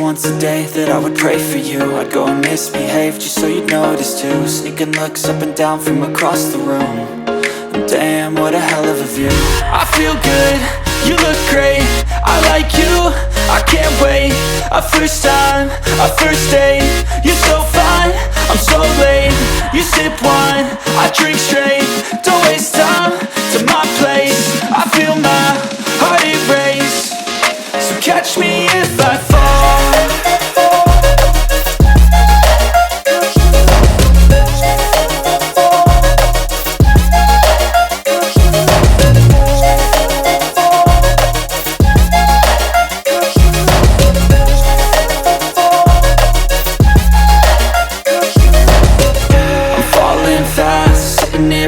once a day that I would pray for you. I'd go and misbehave just so you'd notice too. Sneaking looks up and down from across the room. And damn, what a hell of a view. I feel good, you look great, I like you, I can't wait. A first time, a first date, you're so fine, I'm so late. You sip wine, I drink straight. Don't waste time to my place. I feel my heart erase. So catch me if I fall.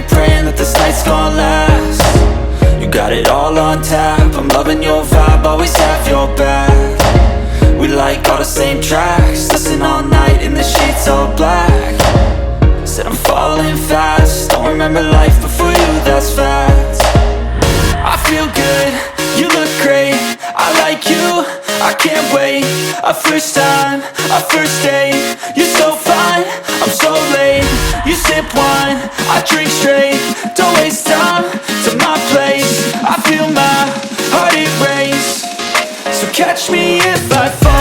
Praying that this night's gonna last. You got it all on tap, I'm loving your vibe, always have your back. We like all the same tracks, listen all night in the sheets all black. Said I'm falling fast, don't remember life before you, that's fact. I feel good, you look great, I like you, I can't wait. A first time, a first date, you're so fine, I'm so late. You sip wine, I drink straight. Don't waste time to my place. I feel my heart erase. So catch me if I fall.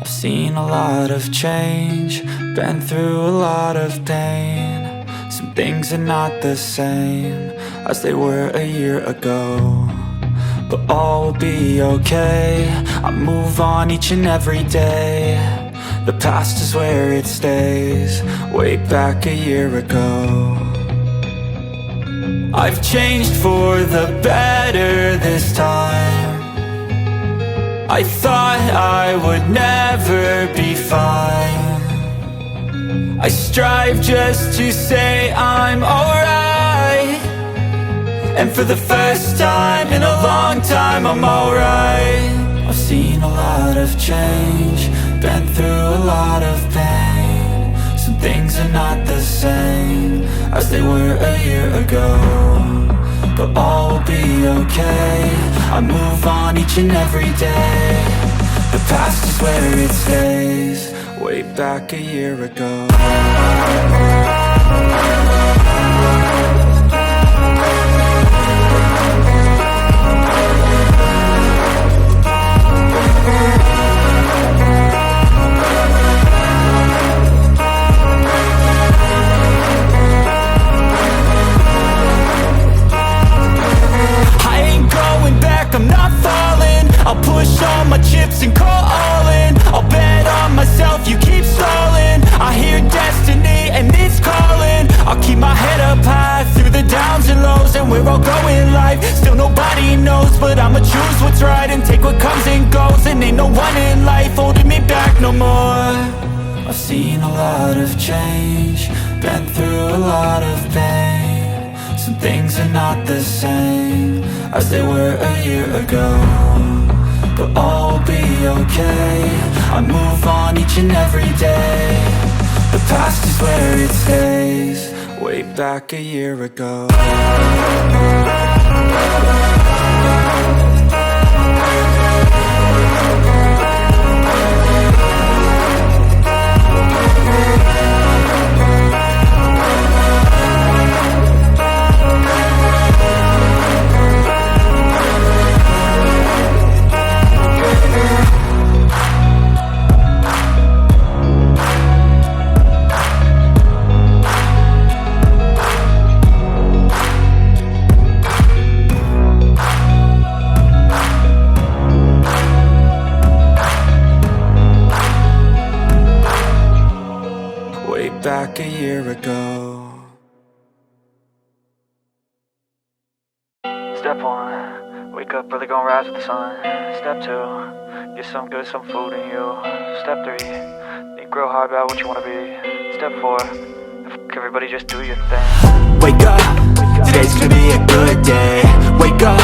Seen a lot of change, been through a lot of pain. Some things are not the same as they were a year ago, but all will be okay. I move on each and every day. The past is where it stays, way back a year ago. I've changed for the better this time. I thought I would never be fine. I strive just to say I'm alright, and for the first time in a long time I'm alright. I've seen a lot of change, been through a lot of pain. Some things are not the same as they were a year ago, but all will be okay. I move on each and every day. The past is where it stays, way back a year ago. I'm not falling, I'll push all my chips and call all in. I'll bet on myself, you keep stalling. I hear destiny and it's calling. I'll keep my head up high through the downs and lows, and we're all going live. Still nobody knows, but I'ma choose what's right and take what comes and goes. And ain't no one in life holding me back no more. I've seen a lot of change, been through a lot of pain. Some things are not the same as they were a year ago, but all will be okay. I move on each and every day. The past is where it stays, way back a year ago. Back a year ago. Step 1, wake up early, gonna rise with the sun. Step 2, get some good, some food in you. Step 3, think real hard about what you wanna be. Step 4, everybody just do your thing. Wake up, today's gonna be a good day. Wake up,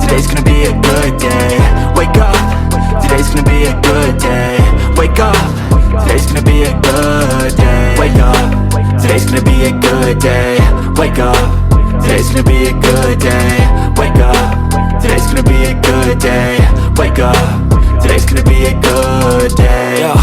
today's gonna be a good day. Wake up, today's gonna be a good day. Wake up, today's gonna be a good day. Wake up, today's gonna be a good day. Wake up, today's gonna be a good day. Wake up, today's gonna be a good day. Wake up, today's gonna be a good day. Yo,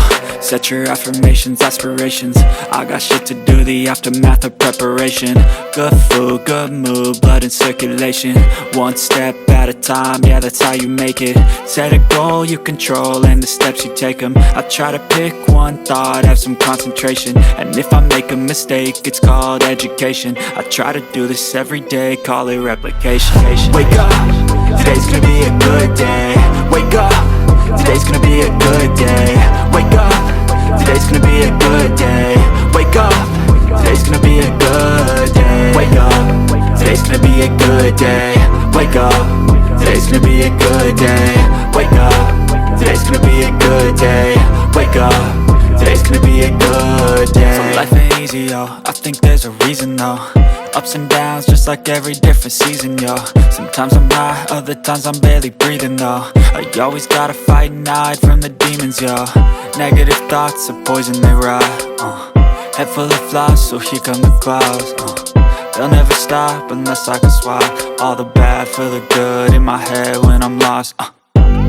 set your affirmations, aspirations. I got shit to do, the aftermath of preparation. Good food, good mood, blood in circulation. One step at a time, yeah, that's how you make it. Set a goal you control and the steps you take them. I try to pick one thought, have some concentration. And if I make a mistake, it's called education. I try to do this every day, call it replication. Wake up, today's gonna be a good day. Wake up, today's gonna be a good day. Wake up, today's gonna be a good day. Wake up, today's gonna be a good day. Wake up, today's gonna be a good day. Wake up, today's gonna be a good day. Wake up, today's gonna be a good day. Wake up, today's gonna be a good day. So life ain't easy, yo, I think there's a reason though. Ups and downs, just like every different season, yo. Sometimes I'm high, other times I'm barely breathing, though. I always gotta fight and hide from the demons, yo. Negative thoughts are poison, they rot. Head full of flies, so here come the clouds. They'll never stop unless I can swap all the bad for the good in my head when I'm lost.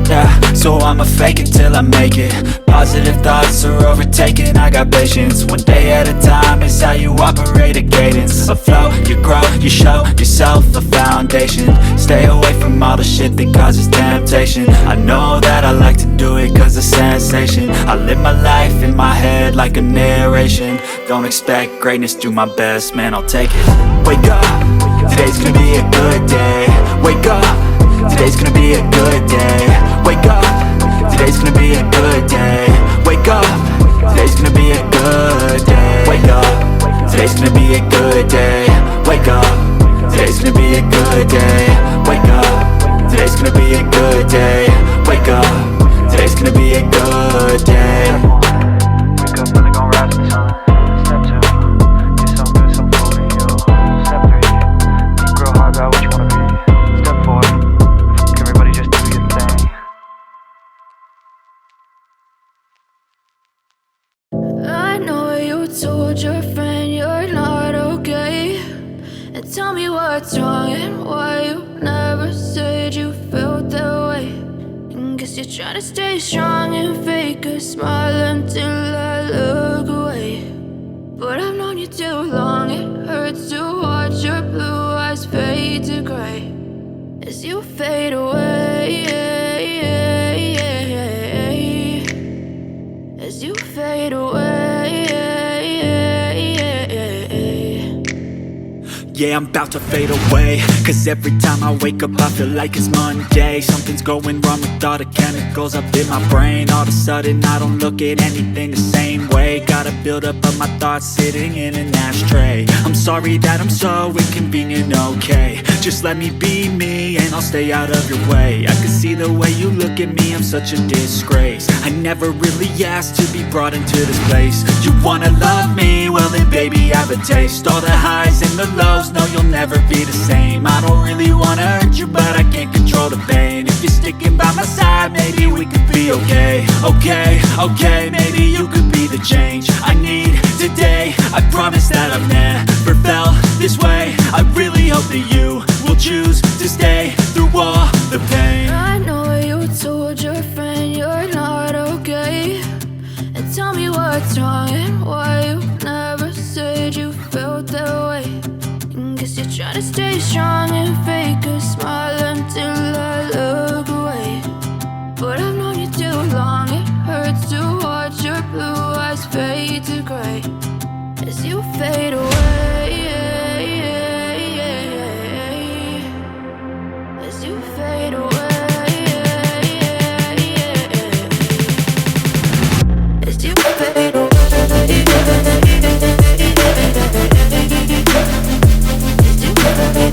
Yeah, so I'ma fake it till I make it. Positive thoughts are overtaken, I got patience. One day at a time is how you operate a cadence. A flow, you grow, you show yourself a foundation. Stay away from all the shit that causes temptation. I know that I like to do it cause it's sensation. I live my life in my head like a narration. Don't expect greatness, do my best, man, I'll take it. Wake up, today's gonna be a good day. Wake up, today's gonna be a good day. Wake up, today's gonna be a good day. Wake up, today's gonna be a good day. Wake up, today's gonna be a good day. Wake up, today's gonna be a good day. Wake up, today's gonna be a good day. Wake up, today's gonna be a good day. Wake up, really gon' rise to the sun. Step 2, get some good, some food for you. Step 3, think real hard about what you wanna be. Step 4, everybody just do your thing. I know you told your friend you're not okay, and tell me what's wrong and why you never said you felt that way. And guess you're trying to stay strong and fake a smile until I look away. But I've known you too long, it hurts to watch your blue eyes fade to gray as you fade away, as you fade away. Yeah, I'm about to fade away, cause every time I wake up I feel like it's Monday. Something's going wrong with all the chemicals up in my brain. All of a sudden I don't look at anything the same way. Got a buildup of my thoughts sitting in an ashtray. I'm sorry that I'm so inconvenient, okay. Just let me be me and I'll stay out of your way. I can see the way you look at me, I'm such a disgrace. I never really asked to be brought into this place. You wanna love me? Well then baby I have a taste. All the highs and the lows, no you'll never be the same. I don't really wanna hurt you but I can't control the pain. If you're sticking by my side maybe we could be okay. Okay, maybe you could be the change I need today. I promise that I've never felt this way. I really hope that you will choose to stay through all the pain. I know you told your friend you're not okay, and tell me what's wrong and why you never said you felt that way. And guess you're trying to stay strong and fake a smile until I look away. But I've known you too long, it hurts to watch your blue eyes fade to gray as you fade away, as you fade away, as you fade away, as you fade away.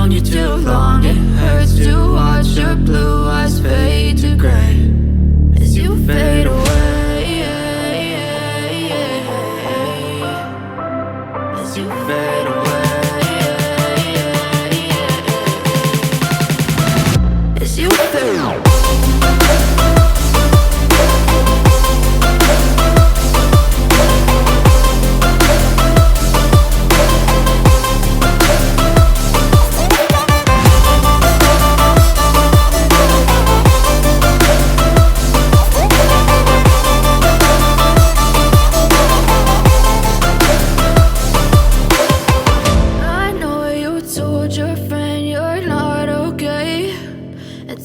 known you too long. It hurts to watch your blue eyes fade to gray as you fade away. As you fade away. As you fade away.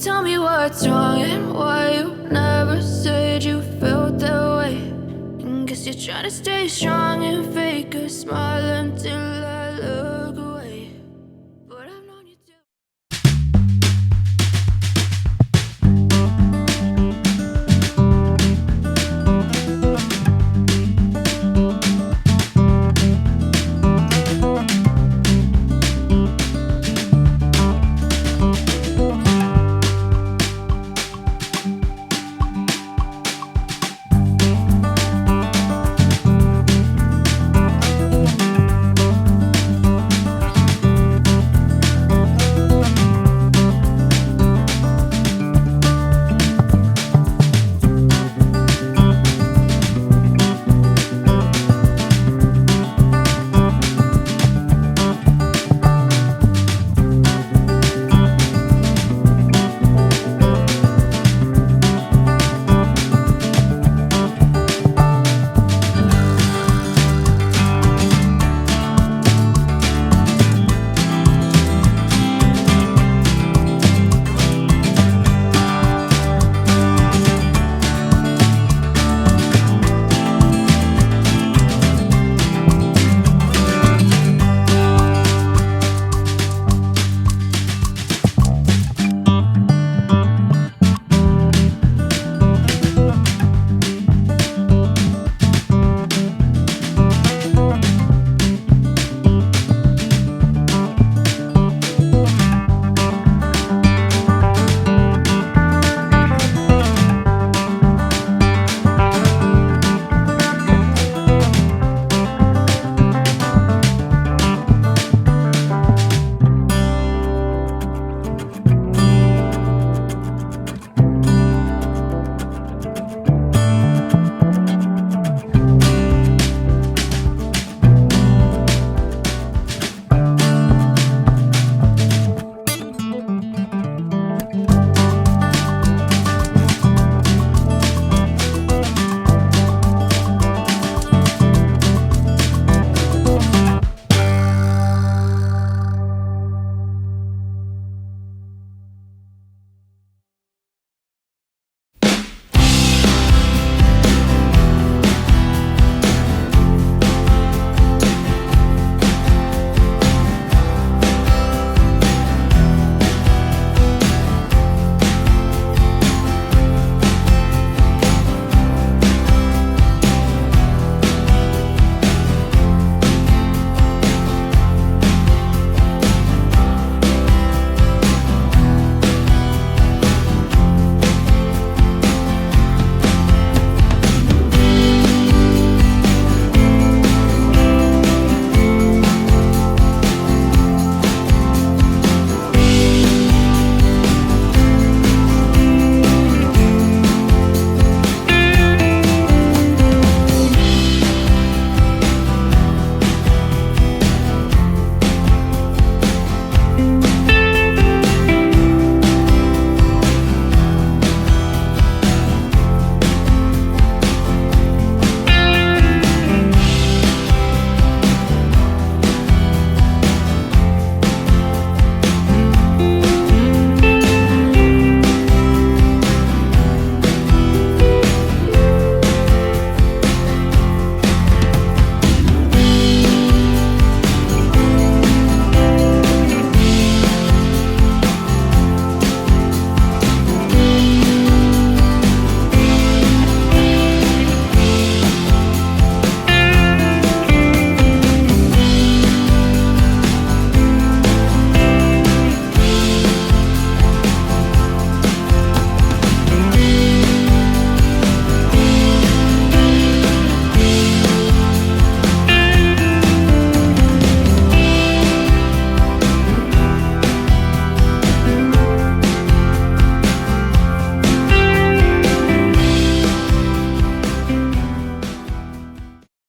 Tell me what's wrong and why you never said you felt that way. Guess you're trying to stay strong and fake a smile until I look.